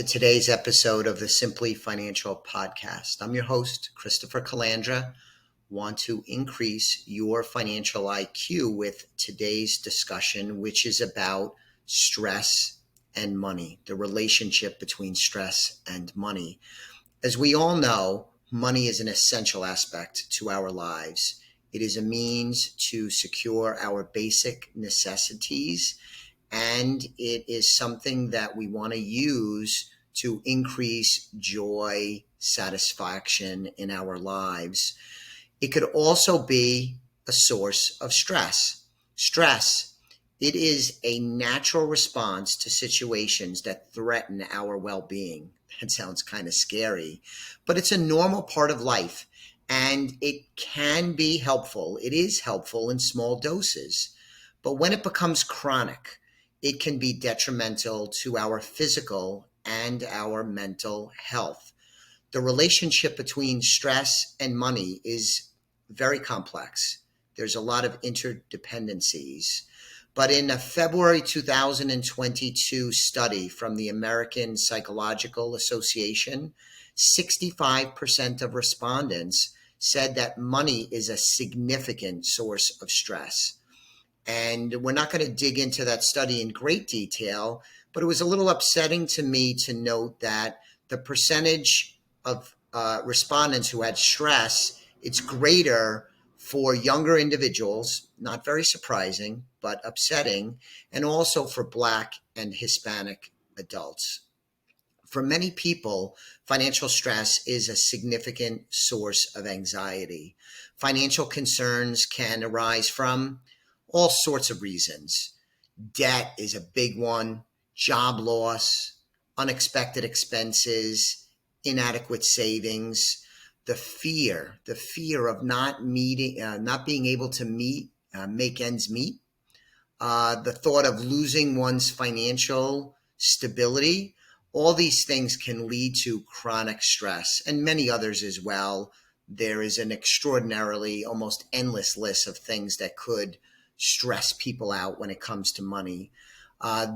to today's episode of the Simply Financial podcast. I'm your host, Christopher Calandra. Want to increase your financial IQ with today's discussion, which is about stress and money, the relationship between stress and money. As we all know, money is an essential aspect to our lives. It is a means to secure our basic necessities, and it is something that we want to use to increase joy, satisfaction in our lives. It could also be a source of stress. Stress, it is a natural response to situations that threaten our well-being. That sounds kind of scary, but it's a normal part of life, and it can be helpful. It is helpful in small doses, but when it becomes chronic, it can be detrimental to our physical and our mental health. The relationship between stress and money is very complex. There's a lot of interdependencies. But in a February 2022 study from the American Psychological Association, 65% of respondents said that money is a significant source of stress. And we're not going to dig into that study in great detail, but it was a little upsetting to me to note that the percentage of respondents who had stress, it's greater for younger individuals, not very surprising, but upsetting, and also for Black and Hispanic adults. For many people, financial stress is a significant source of anxiety. Financial concerns can arise from all sorts of reasons. Debt is a big one, job loss, unexpected expenses, inadequate savings, the fear of not being able to make ends meet, the thought of losing one's financial stability. All these things can lead to chronic stress, and many others as well. There is an extraordinarily, almost endless list of things that could stress people out when it comes to money.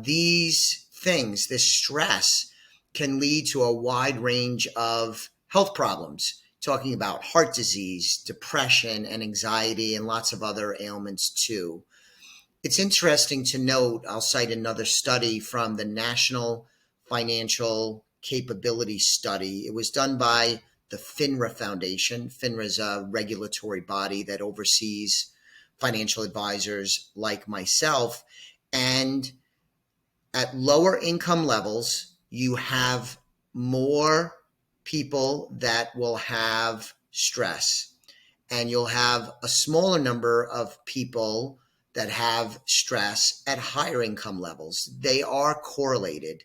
These things, this stress, can lead to a wide range of health problems, talking about heart disease, depression, and anxiety, and lots of other ailments too. It's interesting to note, I'll cite another study from the National Financial Capability Study. It was done by the FINRA Foundation. FINRA is a regulatory body that oversees financial advisors like myself. And at lower income levels, you have more people that will have stress, and you'll have a smaller number of people that have stress at higher income levels. They are correlated.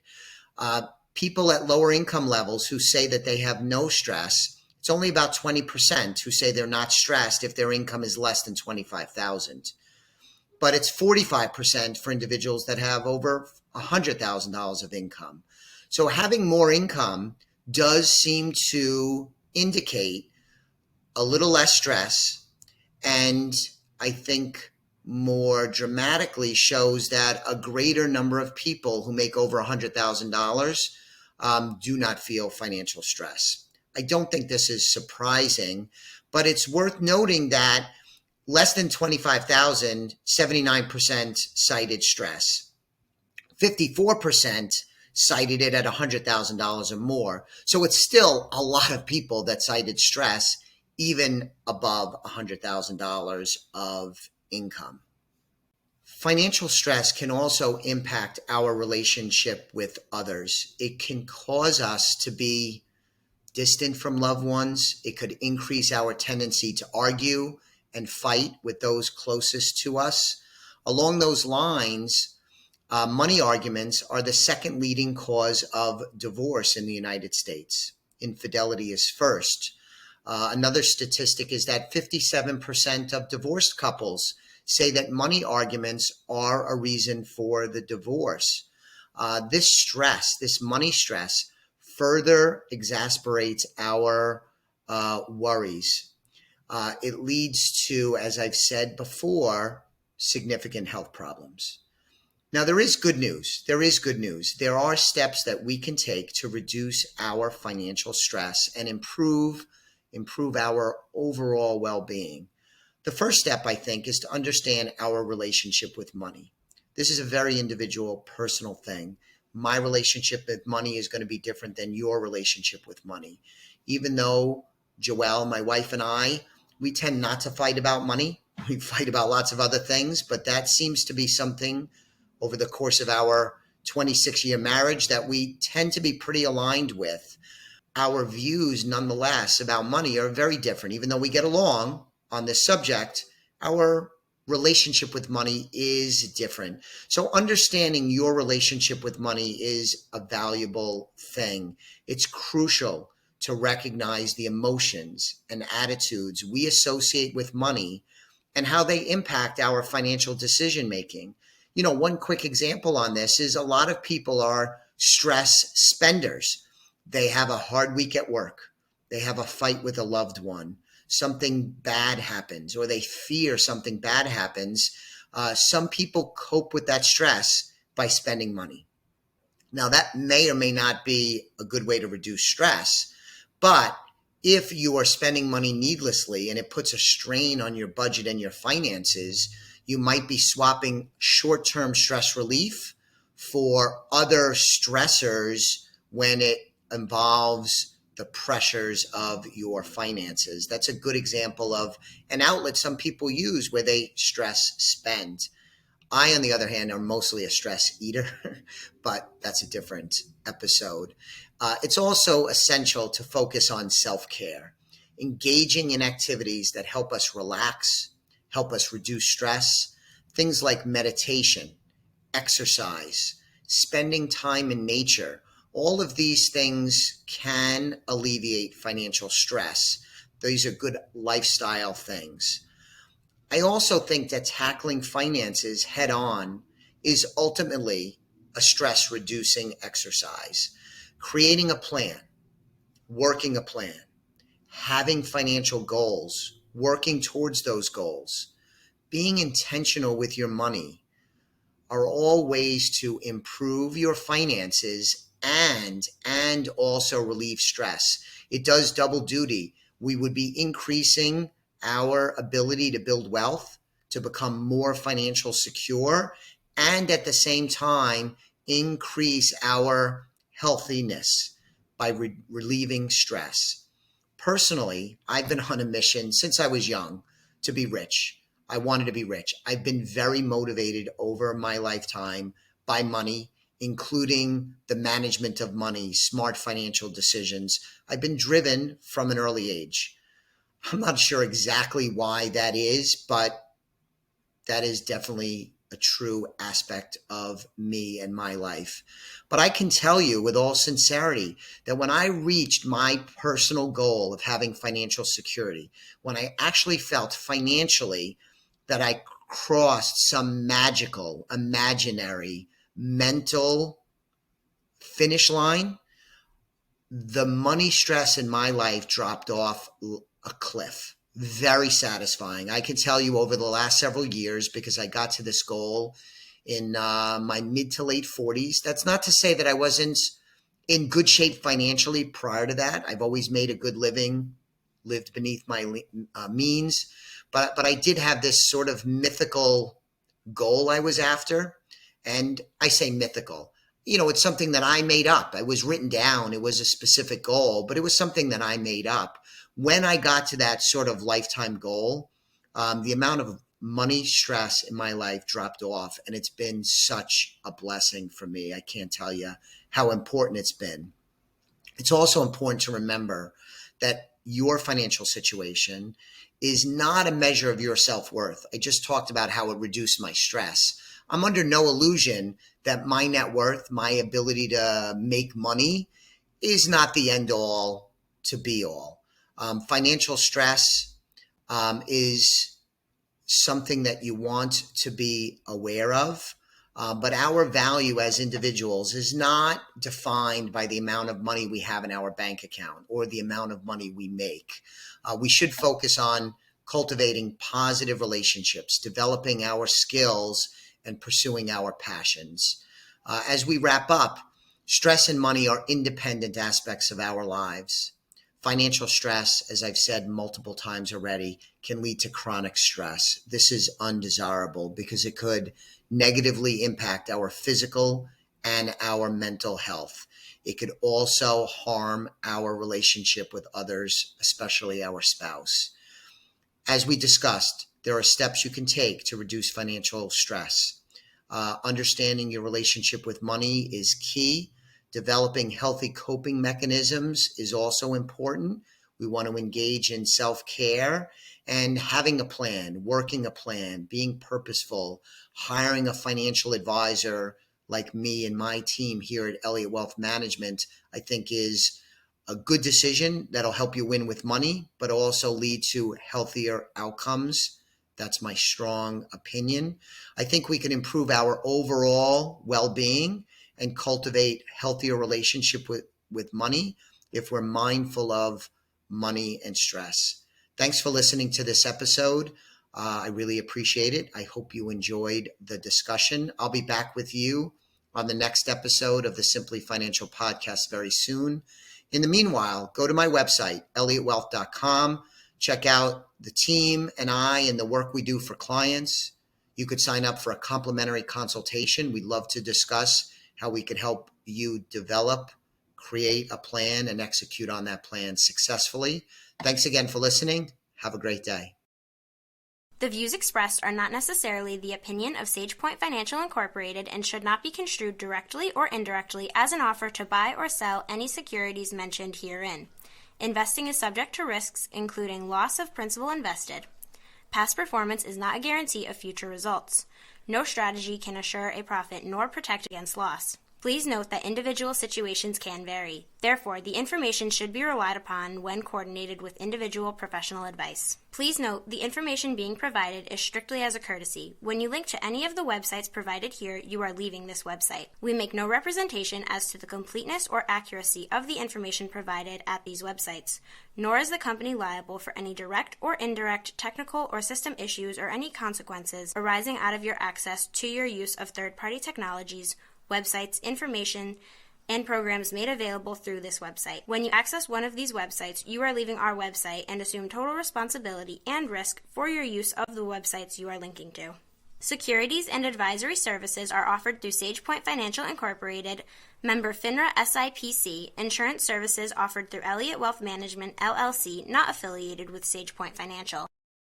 People at lower income levels who say that they have no stress, it's only about 20% who say they're not stressed if their income is less than $25,000. But it's 45% for individuals that have over $100,000 of income. So having more income does seem to indicate a little less stress, and I think more dramatically shows that a greater number of people who make over $100,000 do not feel financial stress. I don't think this is surprising, but it's worth noting that less than 25,000, 79% cited stress. 54% cited it at $100,000 or more. So it's still a lot of people that cited stress even above $100,000 of income. Financial stress can also impact our relationship with others. It can cause us to be distant from loved ones. It could increase our tendency to argue and fight with those closest to us. Along those lines, money arguments are the second leading cause of divorce in the United States. Infidelity is first. Another statistic is that 57% of divorced couples say that money arguments are a reason for the divorce. This stress, this money stress, further exasperates our worries. It leads to, as I've said before, significant health problems. Now, there is good news. There is good news. There are steps that we can take to reduce our financial stress and improve our overall well-being. The first step, I think, is to understand our relationship with money. This is a very individual, personal thing. My relationship with money is going to be different than your relationship with money. Even though Joelle, my wife, and I, we tend not to fight about money. We fight about lots of other things, but that seems to be something over the course of our 26-year marriage that we tend to be pretty aligned with. Our views, nonetheless, about money are very different. Even though we get along on this subject, our relationship with money is different. So understanding your relationship with money is a valuable thing. It's crucial to recognize the emotions and attitudes we associate with money and how they impact our financial decision making. You know, one quick example on this is a lot of people are stress spenders. They have a hard week at work. They have a fight with a loved one. Something bad happens, or they fear something bad happens. Some people cope with that stress by spending money. Now, that may or may not be a good way to reduce stress, but if you are spending money needlessly and it puts a strain on your budget and your finances, you might be swapping short-term stress relief for other stressors when it involves the pressures of your finances. That's a good example of an outlet some people use where they stress spend. I, on the other hand, am mostly a stress eater, but that's a different episode. It's also essential to focus on self-care, engaging in activities that help us relax, help us reduce stress, things like meditation, exercise, spending time in nature. All of these things can alleviate financial stress. These are good lifestyle things. I also think that tackling finances head on is ultimately a stress reducing exercise. Creating a plan, working a plan, having financial goals, working towards those goals, being intentional with your money are all ways to improve your finances and also relieve stress. It does double duty. We would be increasing our ability to build wealth, to become more financial secure, and at the same time, increase our healthiness by relieving stress. Personally, I've been on a mission since I was young to be rich. I wanted to be rich. I've been very motivated over my lifetime by money, including the management of money, smart financial decisions. I've been driven from an early age. I'm not sure exactly why that is, but that is definitely a true aspect of me and my life. But I can tell you with all sincerity that when I reached my personal goal of having financial security, when I actually felt financially that I crossed some magical, imaginary, mental finish line, the money stress in my life dropped off a cliff. Very satisfying. I can tell you over the last several years, because I got to this goal in my mid to late 40s. That's not to say that I wasn't in good shape financially prior to that. I've always made a good living, lived beneath my means, but I did have this sort of mythical goal I was after. And I say mythical. You know, it's something that I made up. It was written down. It was a specific goal, but it was something that I made up. When I got to that sort of lifetime goal, the amount of money stress in my life dropped off, and it's been such a blessing for me. I can't tell you how important it's been. It's also important to remember that your financial situation is not a measure of your self-worth. I just talked about how it reduced my stress. I'm under no illusion that my net worth, my ability to make money is not the end all to be all. Financial stress is something that you want to be aware of, but our value as individuals is not defined by the amount of money we have in our bank account or the amount of money we make. We should focus on cultivating positive relationships, developing our skills, and pursuing our passions. As we wrap up, stress and money are independent aspects of our lives. Financial stress, as I've said multiple times already, can lead to chronic stress. This is undesirable because it could negatively impact our physical and our mental health. It could also harm our relationship with others, especially our spouse. As we discussed, there are steps you can take to reduce financial stress. Understanding your relationship with money is key. Developing healthy coping mechanisms is also important. We want to engage in self-care and having a plan, working a plan, being purposeful, hiring a financial advisor like me and my team here at Elliott Wealth Management, I think is a good decision that'll help you win with money, but also lead to healthier outcomes. That's my strong opinion. I think we can improve our overall well-being and cultivate healthier relationship with money if we're mindful of money and stress. Thanks for listening to this episode. I really appreciate it. I hope you enjoyed the discussion. I'll be back with you on the next episode of the Simply Financial Podcast very soon. In the meanwhile, go to my website, elliottwealth.com. Check out the team and I and the work we do for clients. You could sign up for a complimentary consultation. We'd love to discuss how we can help you develop, create a plan, and execute on that plan successfully. Thanks again for listening. Have a great day. The views expressed are not necessarily the opinion of SagePoint Financial Incorporated and should not be construed directly or indirectly as an offer to buy or sell any securities mentioned herein. Investing is subject to risks, including loss of principal invested. Past performance is not a guarantee of future results. No strategy can assure a profit nor protect against loss. Please note that individual situations can vary. Therefore, the information should be relied upon when coordinated with individual professional advice. Please note the information being provided is strictly as a courtesy. When you link to any of the websites provided here, you are leaving this website. We make no representation as to the completeness or accuracy of the information provided at these websites, nor is the company liable for any direct or indirect technical or system issues or any consequences arising out of your access to your use of third-party technologies, websites, information, and programs made available through this website. When you access one of these websites, you are leaving our website and assume total responsibility and risk for your use of the websites you are linking to. Securities and advisory services are offered through SagePoint Financial Incorporated, member FINRA SIPC. Insurance services offered through Elliott Wealth Management, LLC, not affiliated with SagePoint Financial.